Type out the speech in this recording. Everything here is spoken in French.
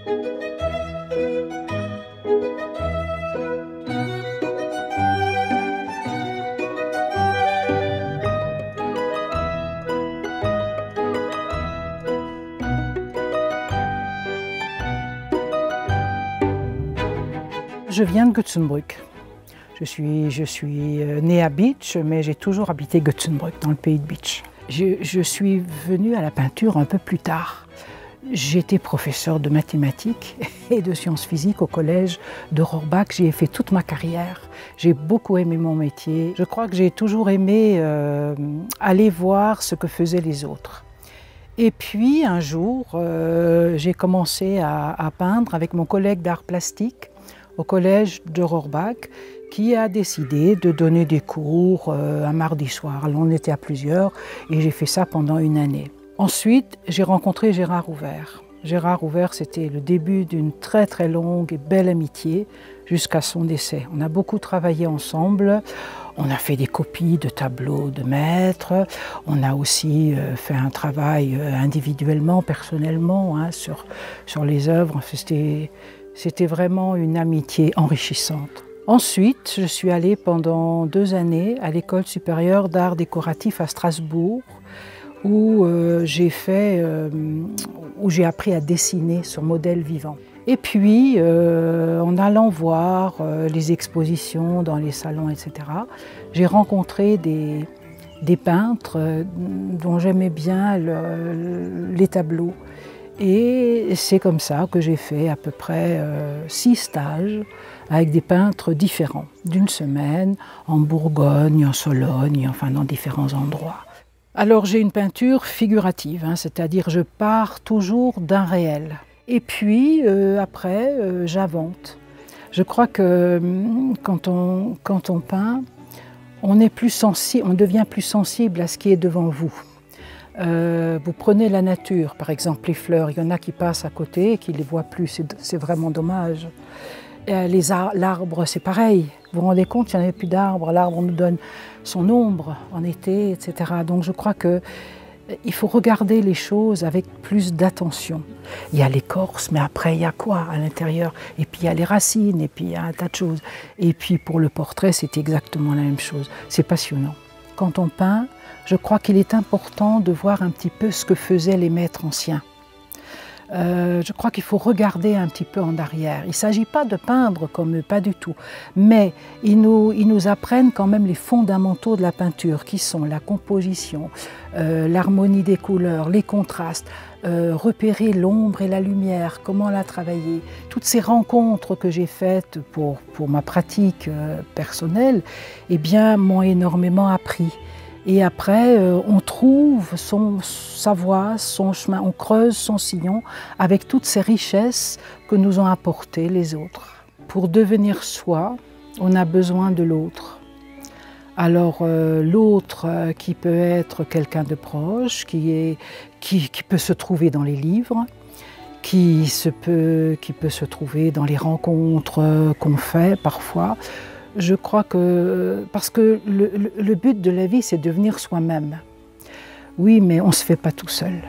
Je viens de Göteborg. Je suis née à Bitche, mais j'ai toujours habité Göteborg, dans le pays de Bitche. Je suis venue à la peinture un peu plus tard. J'étais professeure de mathématiques et de sciences physiques au collège de Rohrbach. J'y ai fait toute ma carrière. J'ai beaucoup aimé mon métier. Je crois que j'ai toujours aimé aller voir ce que faisaient les autres. Et puis un jour, j'ai commencé à peindre avec mon collègue d'art plastique au collège de Rohrbach, qui a décidé de donner des cours un mardi soir. Alors, on était à plusieurs et j'ai fait ça pendant une année. Ensuite, j'ai rencontré Gérard Ouvert. Gérard Ouvert, c'était le début d'une très très longue et belle amitié jusqu'à son décès. On a beaucoup travaillé ensemble. On a fait des copies de tableaux de maîtres. On a aussi fait un travail individuellement, personnellement, hein, sur les œuvres. C'était vraiment une amitié enrichissante. Ensuite, je suis allée pendant 2 années à l'École supérieure d'art décoratif à Strasbourg, où j'ai appris à dessiner sur modèle vivant. Et puis, en allant voir les expositions dans les salons, etc., j'ai rencontré des peintres dont j'aimais bien les tableaux. Et c'est comme ça que j'ai fait à peu près 6 stages avec des peintres différents, d'une semaine, en Bourgogne, en Sologne, enfin dans différents endroits. Alors j'ai une peinture figurative, hein, c'est-à-dire je pars toujours d'un réel. Et puis après, j'invente. Je crois que quand on peint, on devient plus sensible à ce qui est devant vous. Vous prenez la nature, par exemple les fleurs, il y en a qui passent à côté et qui ne les voient plus, c'est vraiment dommage. L'arbre, c'est pareil, vous vous rendez compte, il n'y en avait plus d'arbres, l'arbre nous donne son ombre en été, etc. Donc je crois qu'il faut regarder les choses avec plus d'attention. Il y a l'écorce, mais après il y a quoi à l'intérieur? Et puis il y a les racines, et puis il y a un tas de choses. Et puis pour le portrait, c'est exactement la même chose, c'est passionnant. Quand on peint, je crois qu'il est important de voir un petit peu ce que faisaient les maîtres anciens. Je crois qu'il faut regarder un petit peu en arrière. Il ne s'agit pas de peindre comme eux, pas du tout. Mais ils nous apprennent quand même les fondamentaux de la peinture, qui sont la composition, l'harmonie des couleurs, les contrastes, repérer l'ombre et la lumière, comment la travailler. Toutes ces rencontres que j'ai faites pour ma pratique personnelle, eh bien, m'ont énormément appris. Et après, on trouve sa voie, son chemin, on creuse son sillon avec toutes ces richesses que nous ont apportées les autres. Pour devenir soi, on a besoin de l'autre. Alors l'autre qui peut être quelqu'un de proche, qui peut se trouver dans les livres, qui peut se trouver dans les rencontres qu'on fait parfois. Je crois que, parce que le but de la vie, c'est devenir soi-même. Oui, mais on ne se fait pas tout seul.